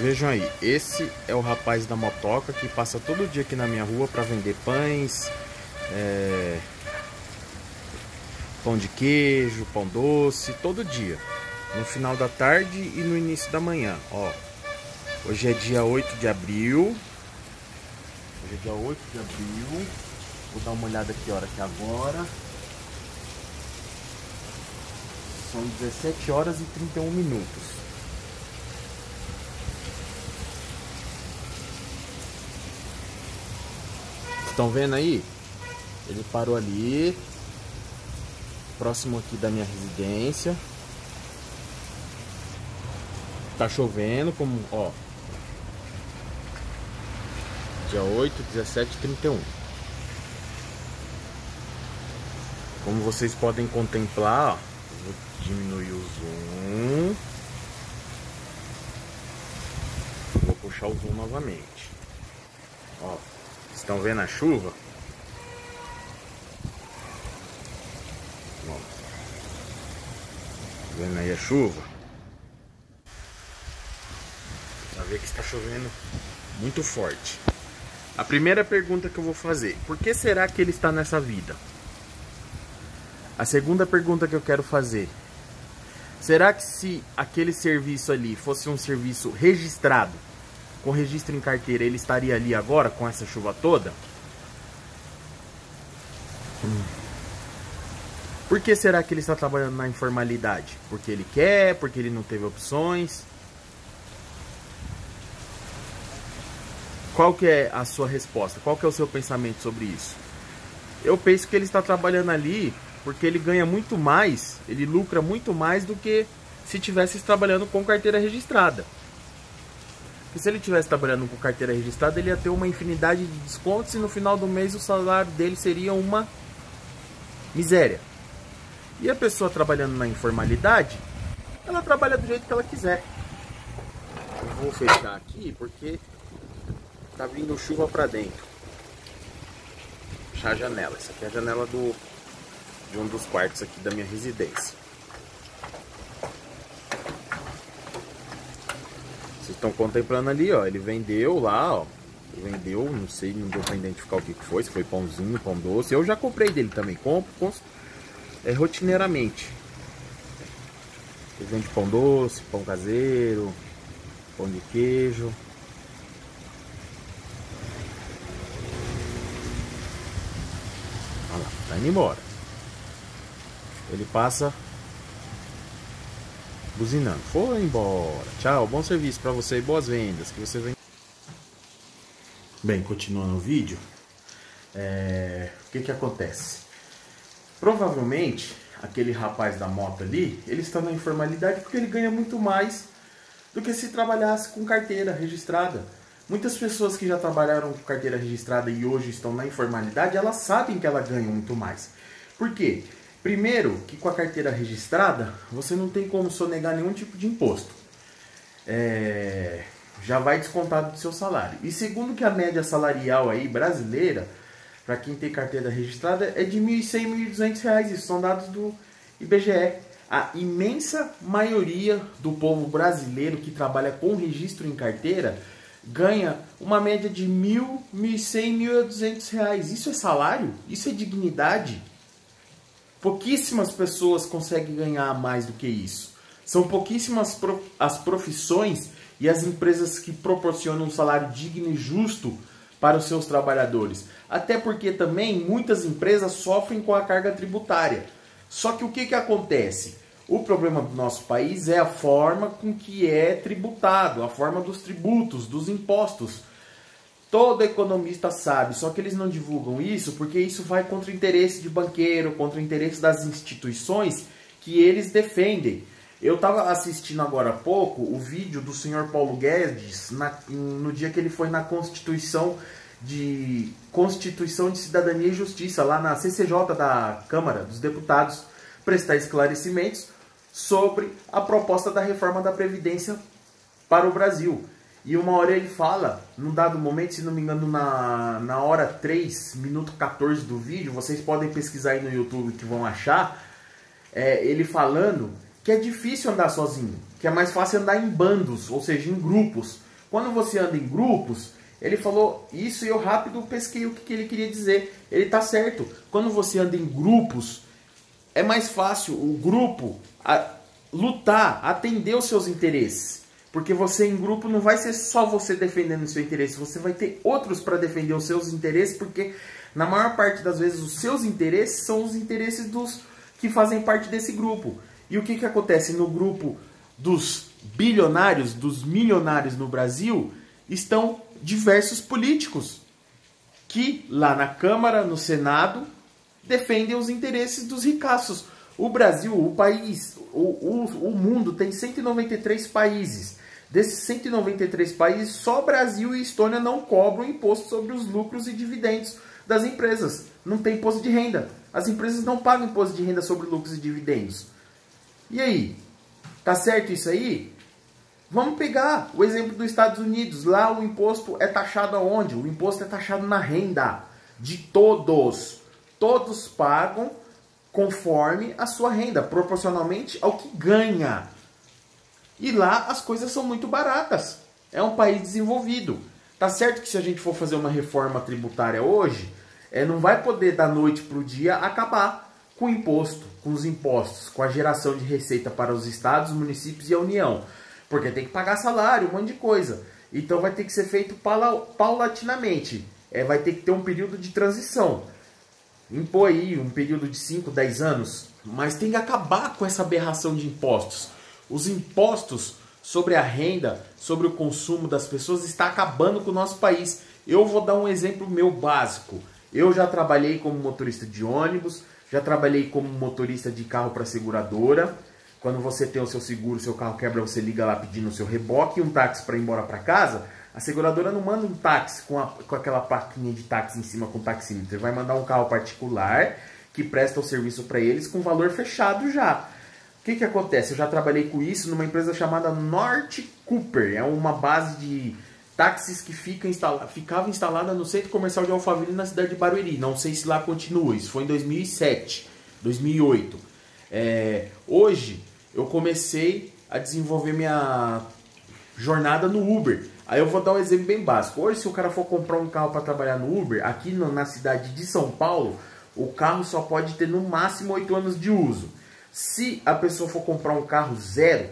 Vejam aí, esse é o rapaz da motoca que passa todo dia aqui na minha rua para vender pães, pão de queijo, pão doce, todo dia. No final da tarde e no início da manhã, ó. Hoje é dia 8 de abril. Hoje é dia 8 de abril. Vou dar uma olhada aqui a hora que é agora. São 17 horas e 31 minutos. Estão vendo aí? Ele parou ali, próximo aqui da minha residência. Tá chovendo, como, ó. Dia 8, 17, 31. Como vocês podem contemplar, ó, vou diminuir o zoom. Vou puxar o zoom novamente. Ó. Estão vendo a chuva? Ó, vendo aí a chuva? Pra ver que está chovendo muito forte. A primeira pergunta que eu vou fazer: por que será que ele está nessa vida? A segunda pergunta que eu quero fazer: será que se aquele serviço ali fosse um serviço registrado, com registro em carteira, ele estaria ali agora com essa chuva toda? Por que será que ele está trabalhando na informalidade? Porque ele quer? Porque ele não teve opções? Qual que é a sua resposta? Qual que é o seu pensamento sobre isso? Eu penso que ele está trabalhando ali porque ele ganha muito mais, ele lucra muito mais do que se tivesse trabalhando com carteira registrada. Porque se ele estivesse trabalhando com carteira registrada, ele ia ter uma infinidade de descontos e no final do mês o salário dele seria uma miséria. E a pessoa trabalhando na informalidade, ela trabalha do jeito que ela quiser. Eu vou fechar aqui porque tá vindo chuva pra dentro. Fechar a janela. Essa aqui é a janela de um dos quartos aqui da minha residência. Vocês estão contemplando ali, ó. Ele vendeu lá, ó. Ele vendeu, não sei, não deu pra identificar o que foi. Se foi pãozinho, pão doce. Eu já comprei dele também. Compro rotineiramente. Ele vende pão doce, pão caseiro, pão de queijo. Olha lá, tá indo embora. Ele passa buzinando. Foi embora. Tchau, bom serviço pra você e boas vendas. Que você vem. Bem, continuando o vídeo. O que acontece? Provavelmente, aquele rapaz da moto ali, ele está na informalidade porque ele ganha muito mais do que se trabalhasse com carteira registrada. Muitas pessoas que já trabalharam com carteira registrada e hoje estão na informalidade, elas sabem que ela ganha muito mais. Por quê? Primeiro, que com a carteira registrada, você não tem como sonegar nenhum tipo de imposto. Já vai descontado do seu salário. E segundo, que a média salarial aí brasileira, para quem tem carteira registrada, é de R$ 1.100, R$ 1.200. Isso são dados do IBGE. A imensa maioria do povo brasileiro que trabalha com registro em carteira ganha uma média de R$ 1.000, R$ 1.100, R$ 1.200. Isso é salário? Isso é dignidade? Pouquíssimas pessoas conseguem ganhar mais do que isso. São pouquíssimas as profissões e as empresas que proporcionam um salário digno e justo para os seus trabalhadores. Até porque também muitas empresas sofrem com a carga tributária. Só que o que acontece? O problema do nosso país é a forma com que é tributado, a forma dos tributos, dos impostos. Todo economista sabe, só que eles não divulgam isso porque isso vai contra o interesse de banqueiro, contra o interesse das instituições que eles defendem. Eu estava assistindo agora há pouco o vídeo do senhor Paulo Guedes no dia que ele foi na Constituição de Cidadania e Justiça, lá na CCJ da Câmara dos Deputados, prestar esclarecimentos sobre a proposta da reforma da Previdência para o Brasil. E uma hora ele fala, num dado momento, se não me engano, na hora 3, minuto 14 do vídeo, vocês podem pesquisar aí no YouTube que vão achar, ele falando que é difícil andar sozinho, que é mais fácil andar em bandos, ou seja, em grupos, Quando você anda em grupos, ele falou isso e eu rápido pesquei o que ele queria dizer. Ele tá certo. Quando você anda em grupos, é mais fácil o grupo lutar, atender os seus interesses. Porque você em grupo não vai ser só você defendendo o seu interesse, você vai ter outros para defender os seus interesses, porque na maior parte das vezes os seus interesses são os interesses dos que fazem parte desse grupo. E o que acontece no grupo dos bilionários, dos milionários no Brasil, estão diversos políticos que lá na Câmara, no Senado, defendem os interesses dos ricaços. O Brasil, o país, o mundo tem 193 países. Desses 193 países, só Brasil e Estônia não cobram imposto sobre os lucros e dividendos das empresas. Não tem imposto de renda. As empresas não pagam imposto de renda sobre lucros e dividendos. E aí? Tá certo isso aí? Vamos pegar o exemplo dos Estados Unidos. Lá o imposto é taxado aonde? O imposto é taxado na renda de todos. Todos pagam conforme a sua renda, proporcionalmente ao que ganha. E lá as coisas são muito baratas. É um país desenvolvido. Tá certo que se a gente for fazer uma reforma tributária hoje, não vai poder da noite para o dia acabar com o imposto, com os impostos, com a geração de receita para os estados, municípios e a União. Porque tem que pagar salário, um monte de coisa. Então vai ter que ser feito paulatinamente. Vai ter que ter um período de transição. Impor aí um período de 5, 10 anos. Mas tem que acabar com essa aberração de impostos. Os impostos sobre a renda, sobre o consumo das pessoas, está acabando com o nosso país. Eu vou dar um exemplo meu básico. Eu já trabalhei como motorista de ônibus, já trabalhei como motorista de carro para seguradora. Quando você tem o seu seguro, seu carro quebra, você liga lá pedindo o seu reboque e um táxi para ir embora para casa. A seguradora não manda um táxi com aquela plaquinha de táxi em cima com taxímetro. Vai mandar um carro particular que presta o serviço para eles com valor fechado já. O que acontece? Eu já trabalhei com isso numa empresa chamada Norte Cooper. É uma base de táxis que ficava instalada no centro comercial de Alphaville, na cidade de Barueri. Não sei se lá continua. Isso foi em 2007, 2008. Hoje eu comecei a desenvolver minha jornada no Uber. Aí eu vou dar um exemplo bem básico. Hoje, se o cara for comprar um carro para trabalhar no Uber, aqui na cidade de São Paulo, o carro só pode ter no máximo 8 anos de uso. Se a pessoa for comprar um carro zero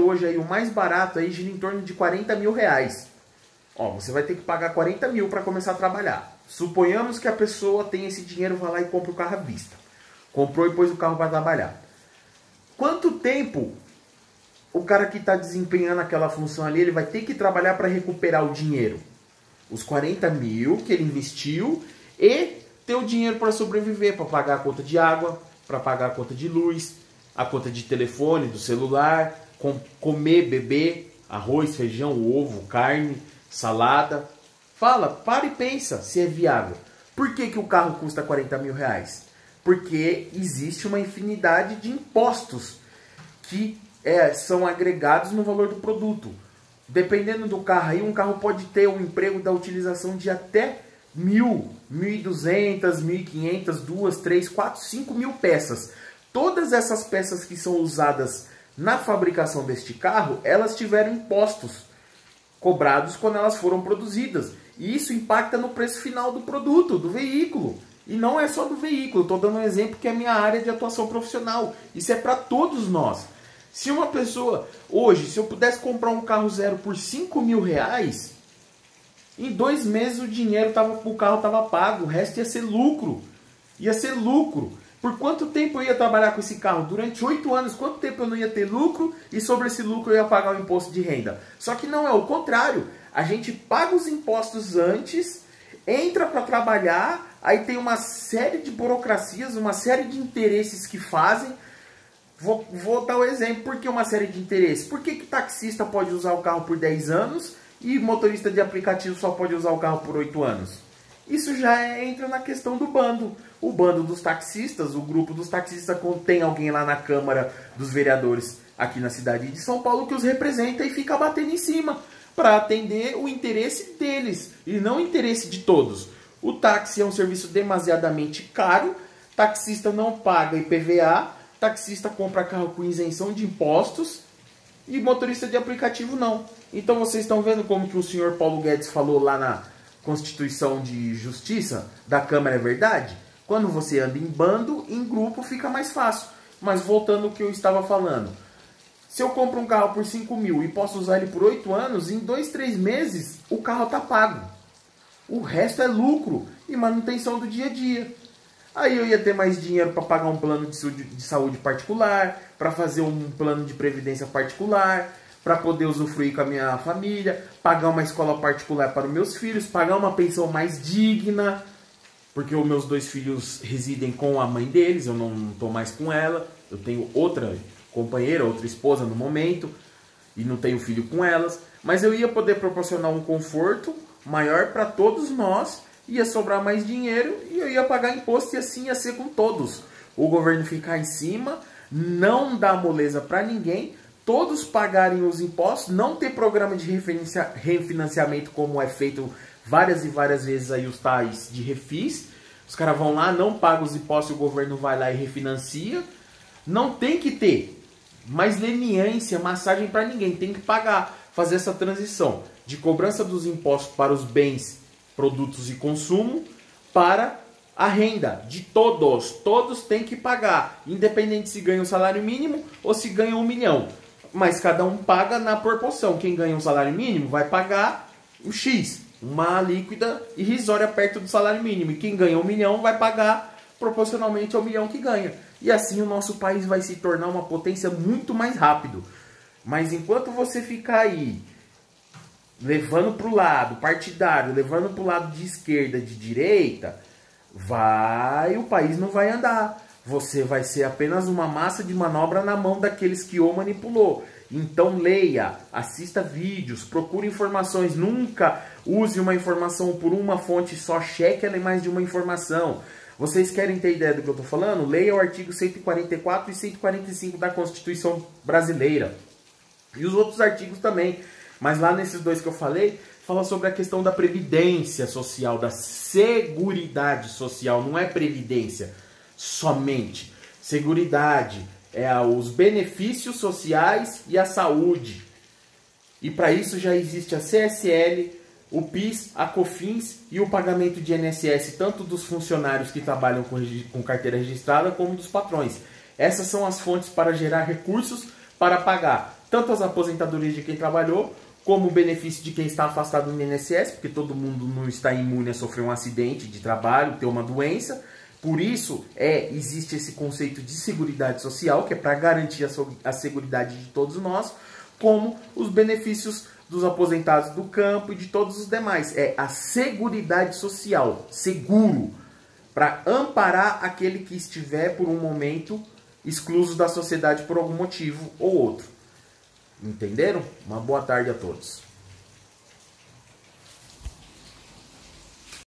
hoje, aí, o mais barato aí gira em torno de 40 mil reais. Você vai ter que pagar 40 mil para começar a trabalhar. Suponhamos que a pessoa tem esse dinheiro, vai lá e compra o carro à vista. Comprou e pôs o carro para trabalhar. Quanto tempo o cara que está desempenhando aquela função ali, ele vai ter que trabalhar para recuperar o dinheiro? Os 40 mil que ele investiu e ter o dinheiro para sobreviver, para pagar a conta de água, para pagar a conta de luz, a conta de telefone, do celular, comer, beber, arroz, feijão, ovo, carne, salada. Para e pensa se é viável. Por que o carro custa 40 mil reais? Porque existe uma infinidade de impostos que são agregados no valor do produto. Dependendo do carro aí, um carro pode ter um emprego da utilização de até 1.000, 1.200, 1.500, 2, 3, 4, 5 mil peças. Todas essas peças que são usadas na fabricação deste carro, elas tiveram impostos cobrados quando elas foram produzidas. E isso impacta no preço final do produto, do veículo. E não é só do veículo, estou dando um exemplo que é a minha área de atuação profissional. Isso é para todos nós. Se uma pessoa, hoje, se eu pudesse comprar um carro zero por 5 mil reais, em 2 meses o carro estava pago, o resto ia ser lucro. Ia ser lucro. Por quanto tempo eu ia trabalhar com esse carro? Durante 8 anos, quanto tempo eu não ia ter lucro e sobre esse lucro eu ia pagar o imposto de renda? Só que não, é o contrário. A gente paga os impostos antes, entra para trabalhar, aí tem uma série de burocracias, uma série de interesses que fazem. Vou dar um exemplo. Por que uma série de interesses? Por que taxista pode usar o carro por 10 anos e motorista de aplicativo só pode usar o carro por 8 anos? Isso já entra na questão do bando. O bando dos taxistas, o grupo dos taxistas, tem alguém lá na Câmara dos Vereadores aqui na cidade de São Paulo que os representa e fica batendo em cima para atender o interesse deles e não o interesse de todos. O táxi é um serviço demasiadamente caro, taxista não paga IPVA, taxista compra carro com isenção de impostos e motorista de aplicativo não. Então vocês estão vendo como que o senhor Paulo Guedes falou lá na Constituição de Justiça da Câmara é verdade? Quando você anda em bando, em grupo fica mais fácil. Mas voltando ao que eu estava falando, se eu compro um carro por 5 mil e posso usar ele por 8 anos, em 2, 3 meses o carro está pago. O resto é lucro e manutenção do dia a dia. Aí eu ia ter mais dinheiro para pagar um plano de saúde particular, para fazer um plano de previdência particular, para poder usufruir com a minha família, pagar uma escola particular para os meus filhos, pagar uma pensão mais digna, porque os meus 2 filhos residem com a mãe deles, eu não estou mais com ela, eu tenho outra companheira, outra esposa no momento, e não tenho filho com elas, mas eu ia poder proporcionar um conforto maior para todos nós, ia sobrar mais dinheiro e eu ia pagar imposto e assim ia ser com todos. O governo ficar em cima, não dar moleza para ninguém, todos pagarem os impostos, não ter programa de refinanciamento como é feito várias e várias vezes aí os tais de refis. Os caras vão lá, não pagam os impostos e o governo vai lá e refinancia. Não tem que ter mais leniência, massagem para ninguém, tem que pagar, fazer essa transição de cobrança dos impostos para os bens, produtos e consumo para a renda de todos. Todos têm que pagar, independente se ganha um salário mínimo ou se ganha 1 milhão. Mas cada um paga na proporção. Quem ganha um salário mínimo vai pagar o X, uma líquida irrisória perto do salário mínimo. E quem ganha 1 milhão vai pagar proporcionalmente ao milhão que ganha. E assim o nosso país vai se tornar uma potência muito mais rápido. Mas enquanto você ficar aí levando para o lado partidário, levando para o lado de esquerda, de direita, o país não vai andar. Você vai ser apenas uma massa de manobra na mão daqueles que o manipulou. Então leia, assista vídeos, procure informações. Nunca use uma informação por uma fonte só, cheque ela em mais de uma informação. Vocês querem ter ideia do que eu estou falando? Leia o artigo 144 e 145 da Constituição Brasileira. E os outros artigos também. Mas lá nesses 2 que eu falei, fala sobre a questão da previdência social, da seguridade social. Não é previdência somente. Seguridade é os benefícios sociais e a saúde. E para isso já existe a CSL, o PIS, a COFINS e o pagamento de INSS, tanto dos funcionários que trabalham com carteira registrada, como dos patrões. Essas são as fontes para gerar recursos para pagar tanto as aposentadorias de quem trabalhou, como o benefício de quem está afastado do INSS, porque todo mundo não está imune a sofrer um acidente de trabalho, ter uma doença. Por isso, existe esse conceito de seguridade social, que é para garantir a seguridade de todos nós, como os benefícios dos aposentados do campo e de todos os demais. É a seguridade social, seguro, para amparar aquele que estiver por um momento excluso da sociedade por algum motivo ou outro. Entenderam? Uma boa tarde a todos.